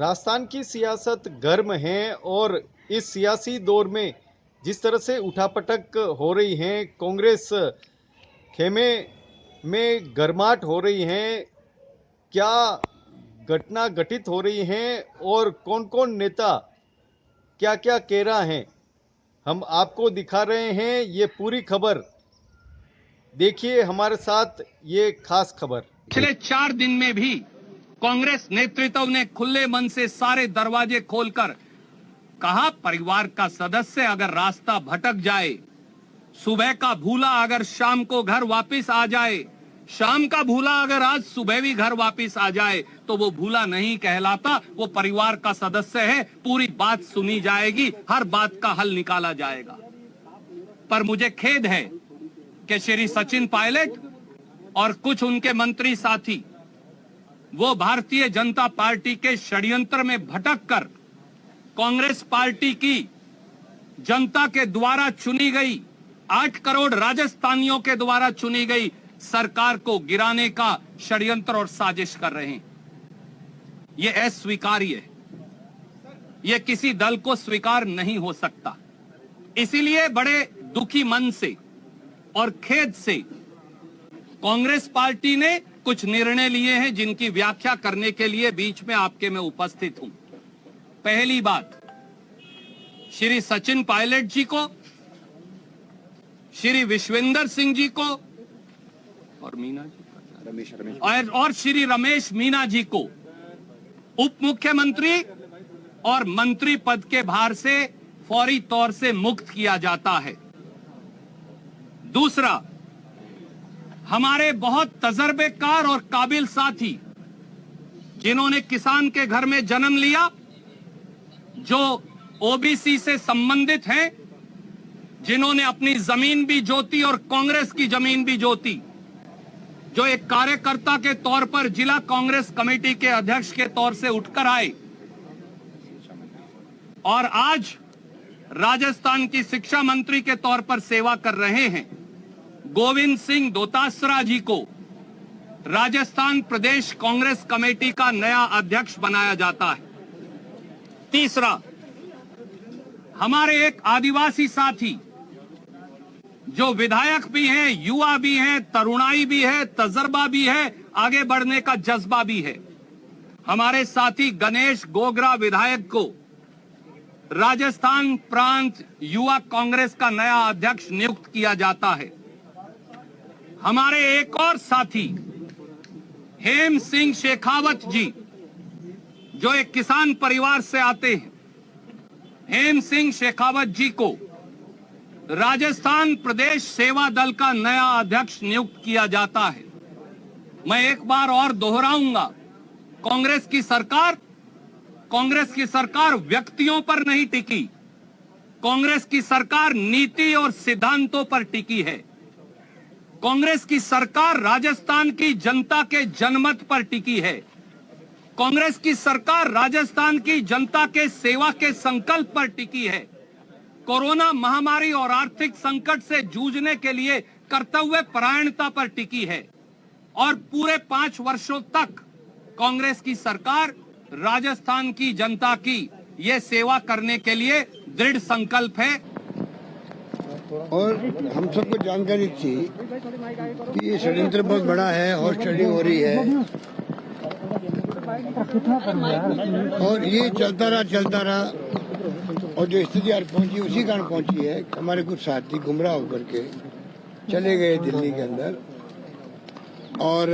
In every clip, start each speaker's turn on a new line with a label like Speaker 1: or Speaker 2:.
Speaker 1: राजस्थान की सियासत गर्म है और इस सियासी दौर में जिस तरह से उठापटक हो रही है, कांग्रेस खेमे में गर्माहट हो रही है, क्या घटना घटित हो रही है और कौन कौन नेता क्या क्या कह रहा है, हम आपको दिखा रहे हैं। ये पूरी खबर देखिए, हमारे साथ ये खास खबर।
Speaker 2: पिछले 4 दिन में भी कांग्रेस नेतृत्व ने खुले मन से सारे दरवाजे खोलकर कहा, परिवार का सदस्य अगर रास्ता भटक जाए, सुबह का भूला अगर शाम को घर वापस आ जाए, शाम का भूला अगर आज सुबह भी घर वापस आ जाए, तो वो भूला नहीं कहलाता, वो परिवार का सदस्य है। पूरी बात सुनी जाएगी, हर बात का हल निकाला जाएगा। पर मुझे खेद है कि श्री सचिन पायलट और कुछ उनके मंत्री साथी वो भारतीय जनता पार्टी के षड्यंत्र में भटक कर कांग्रेस पार्टी की जनता के द्वारा चुनी गई 8 करोड़ राजस्थानियों के द्वारा चुनी गई सरकार को गिराने का षड्यंत्र और साजिश कर रहे हैं। ये अस्वीकार्य है, ये किसी दल को स्वीकार नहीं हो सकता। इसीलिए बड़े दुखी मन से और खेद से कांग्रेस पार्टी ने कुछ निर्णय लिए हैं, जिनकी व्याख्या करने के लिए बीच में आपके मैं उपस्थित हूं। पहली बात, श्री सचिन पायलट जी को, श्री विश्वेंद्र सिंह जी को और मीना जी और श्री रमेश मीना जी को उप मुख्यमंत्री और मंत्री पद के भार से फौरी तौर से मुक्त किया जाता है। दूसरा, हमारे बहुत तजर्बेकार और काबिल साथी जिन्होंने किसान के घर में जन्म लिया, जो ओबीसी से संबंधित हैं, जिन्होंने अपनी जमीन भी जोती और कांग्रेस की जमीन भी जोती, जो एक कार्यकर्ता के तौर पर जिला कांग्रेस कमेटी के अध्यक्ष के तौर से उठकर आए और आज राजस्थान की शिक्षा मंत्री के तौर पर सेवा कर रहे हैं, गोविंद सिंह दोतासरा जी को राजस्थान प्रदेश कांग्रेस कमेटी का नया अध्यक्ष बनाया जाता है। तीसरा, हमारे एक आदिवासी साथी जो विधायक भी हैं, युवा भी हैं, तरुणाई भी है, तजर्बा भी है, आगे बढ़ने का जज्बा भी है, हमारे साथी गणेश गोगरा विधायक को राजस्थान प्रांत युवा कांग्रेस का नया अध्यक्ष नियुक्त किया जाता है। हमारे एक और साथी हेम सिंह शेखावत जी, जो एक किसान परिवार से आते हैं, हेम सिंह शेखावत जी को राजस्थान प्रदेश सेवा दल का नया अध्यक्ष नियुक्त किया जाता है। मैं एक बार और दोहराऊंगा, कांग्रेस की सरकार व्यक्तियों पर नहीं टिकी, कांग्रेस की सरकार नीति और सिद्धांतों पर टिकी है। कांग्रेस की सरकार राजस्थान की जनता के जनमत पर टिकी है। कांग्रेस की सरकार राजस्थान की जनता के सेवा के संकल्प पर टिकी है। कोरोना महामारी और आर्थिक संकट से जूझने के लिए कर्तव्य परायणता पर टिकी है और पूरे 5 वर्षों तक कांग्रेस की सरकार राजस्थान की जनता की ये सेवा करने के लिए दृढ़ संकल्प है।
Speaker 3: और हम सबको जानकारी थी कि ये षड्यंत्र बहुत बड़ा है, हॉर्स ट्रेडिंग हो रही है और ये चलता रहा और जो स्थिति आज पहुंची उसी कारण पहुंची है। हमारे कुछ साथी गुमराह होकर के चले गए दिल्ली के अंदर और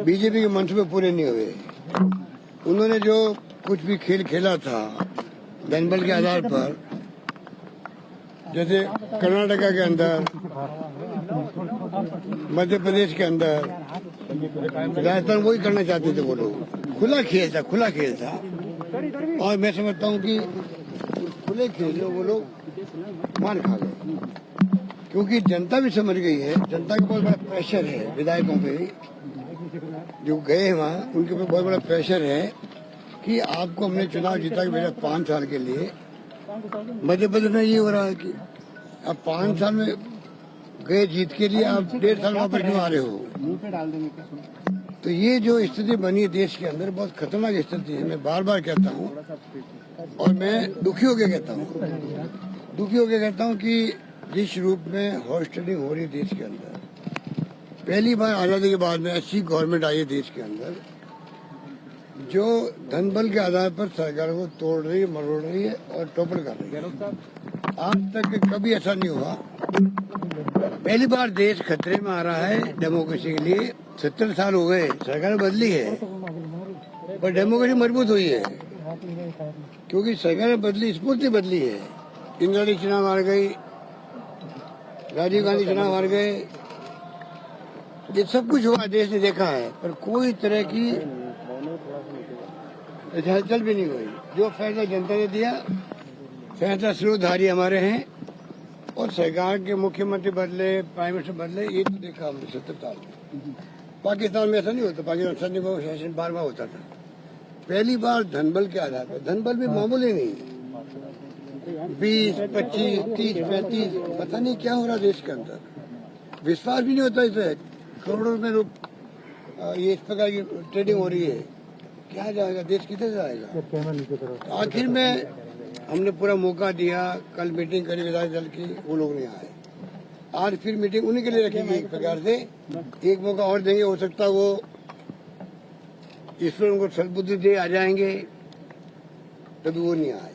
Speaker 3: बीजेपी के मंसूबे पूरे नहीं हुए। उन्होंने जो कुछ भी खेल खेला था जनबल के आधार पर, जैसे कर्नाटका के अंदर, मध्य प्रदेश के अंदर, राजस्थान वही करना चाहते थे वो लोग। खुला खेल था और मैं समझता हूँ कि खुले खेल में वो लोग मान खा गए, क्योंकि जनता भी समझ गई है। जनता का बहुत बड़ा प्रेशर है विधायकों पे, जो गए वहाँ उनके ऊपर बहुत बड़ा प्रेशर है कि आपको हमने चुनाव जीता के भेजा 5 साल के लिए। मध्य प्रदेश में ये हो रहा है कि अब 5 साल में गए जीत के लिए आप 1.5 साल वहाँ पर क्यों आ रहे हो? तो ये जो स्थिति बनी है देश के अंदर बहुत खतरनाक स्थिति है। मैं बार बार कहता हूँ और मैं दुखी होकर कहता हूँ कि जिस रूप में हॉस्टेलिंग हो रही है देश के अंदर, पहली बार आजादी के बाद में ऐसी गवर्नमेंट आई है देश के अंदर जो धन बल के आधार पर सरकार को तोड़ रही है, मरोड़ रही है और टोपल कर रही है। आज तक कभी ऐसा नहीं हुआ। पहली बार देश खतरे में आ रहा है डेमोक्रेसी के लिए। 70 साल हो गए, सरकार बदली है पर डेमोक्रेसी मजबूत हुई है, क्योंकि सरकार बदली, स्फूर्ति बदली है। इंदिरा गांधी चुनाव हार गई, राजीव गांधी चुनाव हार गए, ये सब कुछ हुआ, देश ने देखा है, पर कोई तरह की हलचल भी नहीं हुई। जो फैसला जनता ने दिया, फैसला सूत्रधारी हमारे हैं और सरकार के मुख्यमंत्री बदले, प्राइम मिनिस्टर बदले, ये तो देखा हमने 70 साल में। पाकिस्तान में ऐसा नहीं होता, पाकिस्तान सैनिक को शासन बार बार होता था। पहली बार धनबल के आधार पर, धनबल भी मामूली नहीं, 20, 25, 30, 35, पता नहीं क्या हो रहा देश के अंदर। विश्वास भी नहीं होता इसे, करोड़ों में ये इस प्रकार की ट्रेडिंग हो रही है, क्या जाएगा देश, किधर जाएगा। आखिर में हमने पूरा मौका दिया, कल मीटिंग करी विधायक दल की, वो लोग नहीं आए। आज फिर मीटिंग उन्हीं के लिए रखेंगे एक प्रकार से, एक मौका और देंगे, हो सकता वो ईश्वर उनको सद्बुद्धि दे आ जाएंगे, तभी वो नहीं आए।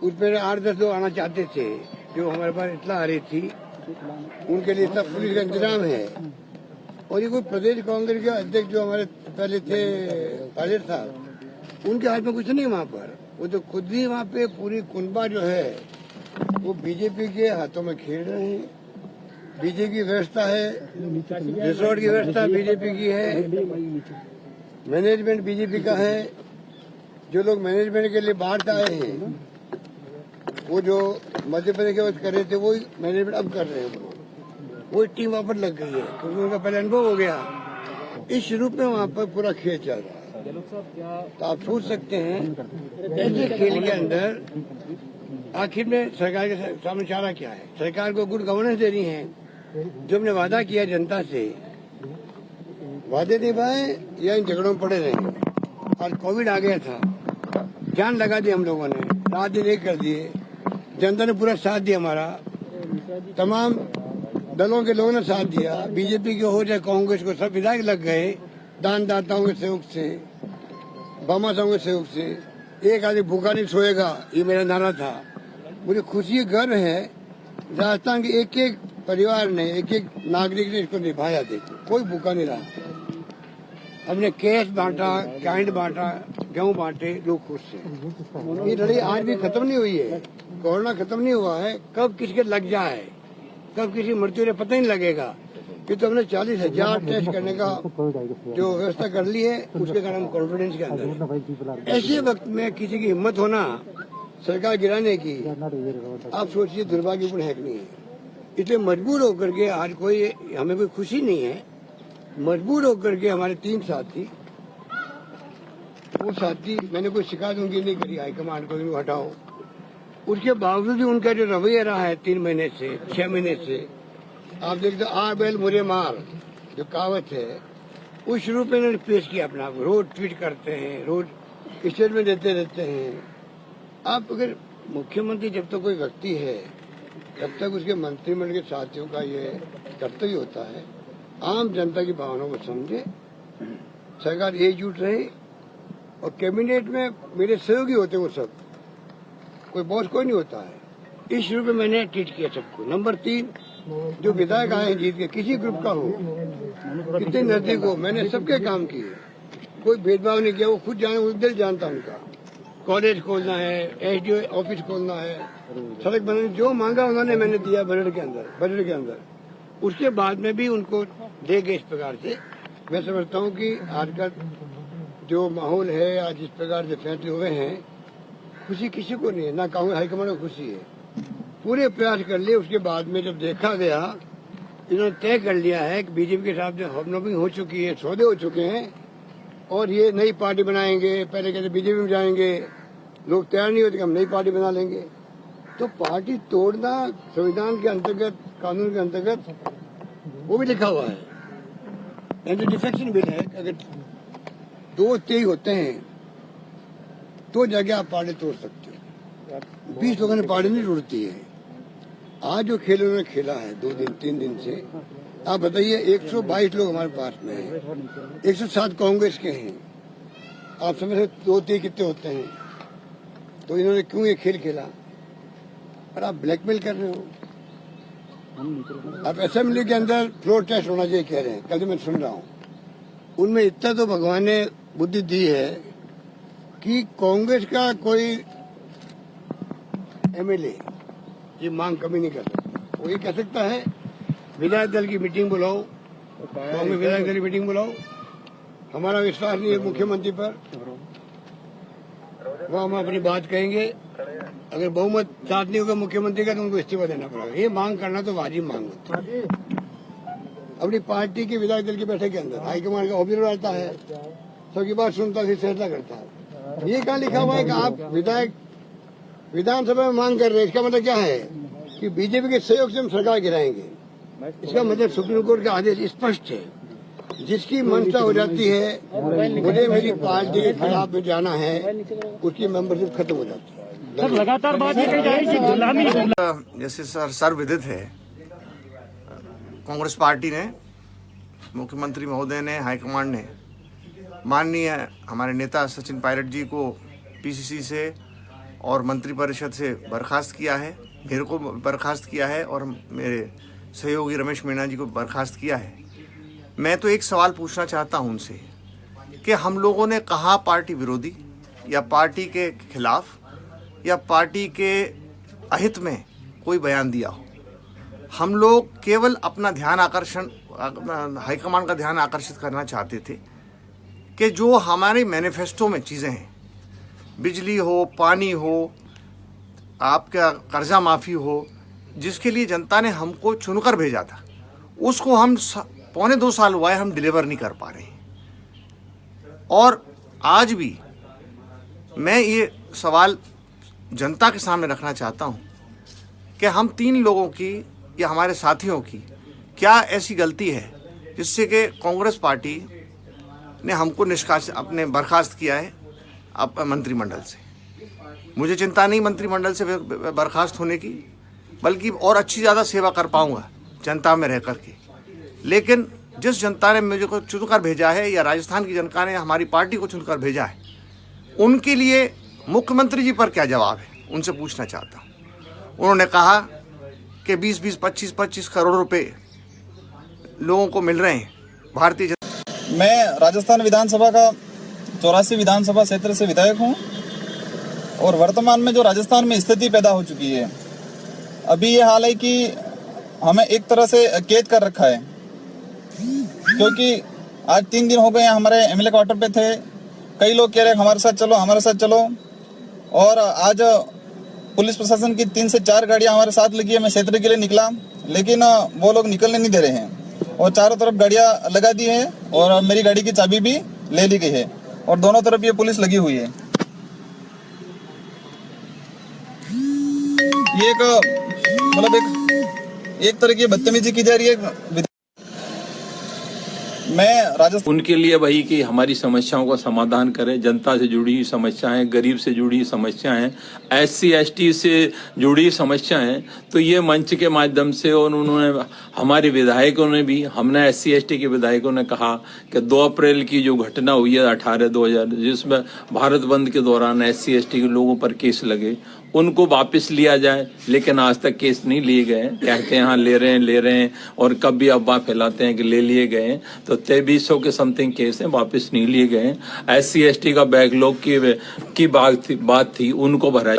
Speaker 3: उसमें 8-10 लोग आना चाहते थे, जो हमारे पास इतना आ रही थी, उनके लिए सब पुलिस का इंतजाम है। और ये कोई प्रदेश कांग्रेस के अध्यक्ष जो हमारे पहले थे पायलट साहब, उनके हाथ में कुछ नहीं वहाँ पर। वो तो खुद ही वहाँ पे पूरी कुनबा जो है वो बीजेपी के हाथों में खेल रहे हैं। बीजेपी की व्यवस्था है, रिसोर्ट की व्यवस्था बीजेपी की है, मैनेजमेंट बीजेपी का है। जो लोग मैनेजमेंट के लिए बाहर से आए हैं, वो जो मध्य प्रदेश के वक्त कर रहे थे, वही मैनेजमेंट अब कर रहे हैं। वही टीम वहाँ पर लग गई है, क्योंकि उनका पहले अनुभव हो गया। इस रूप में वहाँ पर पूरा खेल चल रहा है। तो आप सोच सकते हैं ऐसे खेल के अंदर आखिर में सरकार के सामने चारा क्या है। सरकार को गुड गवर्नेंस देनी है। जो हमने वादा किया जनता से, वादे निभाए या इन झगड़ों में पड़े रहे। और कोविड आ गया था, जान लगा दी हम लोगों ने, रात दिन एक कर दिए। जनता ने पूरा साथ दिया हमारा, तमाम दलों के लोगों ने साथ दिया। बीजेपी के हो चाहे कांग्रेस को, सब विधायक लग गए, दानदाताओं के सहयोग से, भामाशाहों के सहयोग से। एक आदमी भूखा नहीं सोएगा, ये मेरा नारा था। मुझे खुशी गर्व है राजस्थान के एक एक परिवार ने, एक एक नागरिक ने इसको निभाया। देखो कोई भूखा नहीं रहा। हमने कैश बांटा, कैंड बांटा, गेहूं बांटे, लोग खुश थे। ये लड़ाई आज भी खत्म नहीं हुई है, कोरोना खत्म नहीं हुआ है। कब किसके लग जाए, कब किसी मृत्यु ने पता नहीं लगेगा। ये तो हमने 40,000 टेस्ट करने का जो व्यवस्था कर ली है, उसके कारण हम कॉन्फिडेंस के अंदर। ऐसे वक्त में किसी की हिम्मत होना सरकार गिराने की, आप सोचिए दुर्भाग्यपूर्ण है कि नहीं है। इसलिए मजबूर होकर के आज कोई, हमें कोई खुशी नहीं है, मजबूर होकर के हमारे 3 साथी, वो साथी, मैंने कोई शिकायत उनकी नहीं करी हाईकमान को, इनको हटाओ। उसके बावजूद भी उनका जो रवैया रहा है 3 महीने से, 6 महीने से, आप देखते आ बैल मुझे मार, जो कहावत है, उस रूप में इन्होंने पेश किया अपना। रोज ट्वीट करते हैं, रोज स्टेटमेंट देते रहते हैं। आप अगर मुख्यमंत्री जब तक कोई व्यक्ति है, तब तक उसके मंत्रिमंडल के साथियों का ये कर्तव्य होता है आम जनता की भावनाओं को समझे, सरकार एकजुट रहे। और कैबिनेट में मेरे सहयोगी होते वो सब, कोई बॉस कोई नहीं होता है। इस रूप में मैंने ट्वीट किया सबको। नंबर 3, जो विधायक आए हैं जीत के, किसी ग्रुप का हो, कितने नजदीक हो, मैंने सबके काम किए, कोई भेदभाव नहीं किया। वो खुद जाने, वो दिल जानता उनका। कॉलेज खोलना है, एसडीओ ऑफिस खोलना है, सड़क बनाने, जो मांगा उन्होंने मैंने दिया बजट के अंदर। उसके बाद में भी उनको दे गए। इस प्रकार से मैं समझता हूँ कि आज का जो माहौल है, आज इस प्रकार से फैसले हुए हैं, खुशी किसी को नहीं है, ना कांग्रेस हाईकमान को खुशी है। पूरे प्रयास कर लिए। उसके बाद में जब देखा गया, इन्होंने तय कर लिया है कि बीजेपी के साथ हॉबनॉबिंग हो चुकी है, सौदे हो चुके हैं और ये नई पार्टी बनाएंगे। पहले कहते बीजेपी में जाएंगे, लोग तैयार नहीं होते कि हम नई पार्टी बना लेंगे। तो पार्टी तोड़ना संविधान के अंतर्गत, कानून के अंतर्गत, वो भी लिखा हुआ है। एंटी डिफेक्शन बिल है कि अगर 2 23 होते हैं तो जगह आप पार्टी तोड़ सकते हो। 20 लोगों ने पार्टी नहीं तोड़ती है। आज जो खेल उन्होंने खेला है 2 दिन 3 दिन से, आप बताइए 122 लोग हमारे पास में हैं, 107 कांग्रेस के हैं। आप समझ रहे 2 23 कितने होते हैं? तो इन्होंने क्यों ये खेल खेला? और आप ब्लैकमेल कर रहे हो। आप असेंबली के अंदर फ्लोर टेस्ट होना चाहिए कह रहे हैं, कल मैं सुन रहा हूँ। उनमें इतना तो भगवान ने बुद्धि दी है कि कांग्रेस का कोई एमएलए ये मांग कभी नहीं कर सकता। वो ये कह सकता है विधायक दल की मीटिंग बुलाओ, कांग्रेस विधायक दल की मीटिंग बुलाओ, हमारा विश्वास नहीं है मुख्यमंत्री पर, वो हम अपनी बात कहेंगे। अगर बहुमत साथ नहीं होगा मुख्यमंत्री का तो उनको इस्तीफा देना पड़ेगा। ये मांग करना तो वाजिब मांग होती है। अपनी पार्टी के विधायक दल की बैठक के अंदर हाईकमान का ऑब्जर्वर रहता है, सबकी बात सुनता है, फैसला करता है। ये कहाँ लिखा हुआ है कि आप विधायक विधानसभा में मांग कर रहे हैं? इसका मतलब क्या है कि बीजेपी के सहयोग से हम सरकार गिराएंगे। इसका मतलब सुप्रीम कोर्ट का आदेश स्पष्ट है, जिसकी मंशा हो जाती है मुझे मेरी पार्टी के खिलाफ में जाना है, उसकी मेंबरशिप खत्म हो जाती है।
Speaker 4: सर लगातार बात ये कही जा रही है कि गुलामी
Speaker 5: जैसे सर्वविदित है, कांग्रेस पार्टी ने, मुख्यमंत्री महोदय ने, हाईकमांड ने माननीय हमारे नेता सचिन पायलट जी को पीसीसी से और मंत्रिपरिषद से बर्खास्त किया है, मेरे को बर्खास्त किया है और मेरे सहयोगी रमेश मीणा जी को बर्खास्त किया है। मैं तो एक सवाल पूछना चाहता हूं उनसे कि हम लोगों ने कहा पार्टी विरोधी या पार्टी के खिलाफ या पार्टी के अहित में कोई बयान दिया हो? हम लोग केवल अपना ध्यान आकर्षण, हाईकमान का ध्यान आकर्षित करना चाहते थे कि जो हमारे मैनिफेस्टो में चीज़ें हैं, बिजली हो, पानी हो, आपका कर्जा माफ़ी हो, जिसके लिए जनता ने हमको चुनकर भेजा था, उसको हम 1.25 साल हुआ है हम डिलीवर नहीं कर पा रहे हैं। और आज भी मैं ये सवाल जनता के सामने रखना चाहता हूं कि हम 3 लोगों की या हमारे साथियों की क्या ऐसी गलती है जिससे कि कांग्रेस पार्टी ने हमको अपने बर्खास्त किया है मंत्रिमंडल से। मुझे चिंता नहीं मंत्रिमंडल से बर्खास्त होने की, बल्कि और अच्छी ज़्यादा सेवा कर पाऊंगा जनता में रह कर के। लेकिन जिस जनता ने मुझे को चुनकर भेजा है या राजस्थान की जनता ने हमारी पार्टी को चुनकर भेजा है, उनके लिए मुख्यमंत्री जी पर क्या जवाब है, उनसे पूछना चाहता हूँ। उन्होंने कहा कि 20-20, 25-25 करोड़ रुपए लोगों को मिल रहे हैं। भारतीय जनता,
Speaker 6: मैं राजस्थान विधानसभा का 84 विधानसभा क्षेत्र से विधायक हूं और वर्तमान में जो राजस्थान में स्थिति पैदा हो चुकी है, अभी ये हाल है कि हमें एक तरह से कैद कर रखा है, क्योंकि आज 3 दिन हो गए हमारे एमएलए क्वार्टर पे थे। कई लोग कह रहे हमारे साथ चलो, हमारे साथ चलो, और आज पुलिस प्रशासन की 3 से 4 गाड़ियां हमारे साथ लगी है। मैं क्षेत्र के लिए निकला, लेकिन वो लोग निकलने नहीं दे रहे हैं और चारों तरफ गाड़ियां लगा दी है और मेरी गाड़ी की चाबी भी ले ली गई है और दोनों तरफ ये पुलिस लगी हुई है। ये एक तरह की बदतमीजी की जा रही है। मैं राजस्थान
Speaker 7: उनके लिए वही कि हमारी समस्याओं का समाधान करें। जनता से जुड़ी हुई समस्याएं, गरीब से जुड़ी हुई समस्याएं, SC/ST से जुड़ी समस्याएं, तो ये मंच के माध्यम से और उन्होंने हमारे विधायकों ने भी, हमने SC/ST के विधायकों ने कहा कि 2 अप्रैल की जो घटना हुई है 18/2000, जिसमें भारत बंद के दौरान SC/ST के लोगों पर केस लगे, उनको वापस लिया जाए। लेकिन आज तक केस नहीं लिए गए। कहते हैं हाँ ले रहे हैं और कब भी अफवाह फैलाते हैं कि ले लिए गए। तो 2300 के समथिंग केस हैं, वापस नहीं लिए गए। SC/ST का बैकलॉग की बात थी, उनको भरा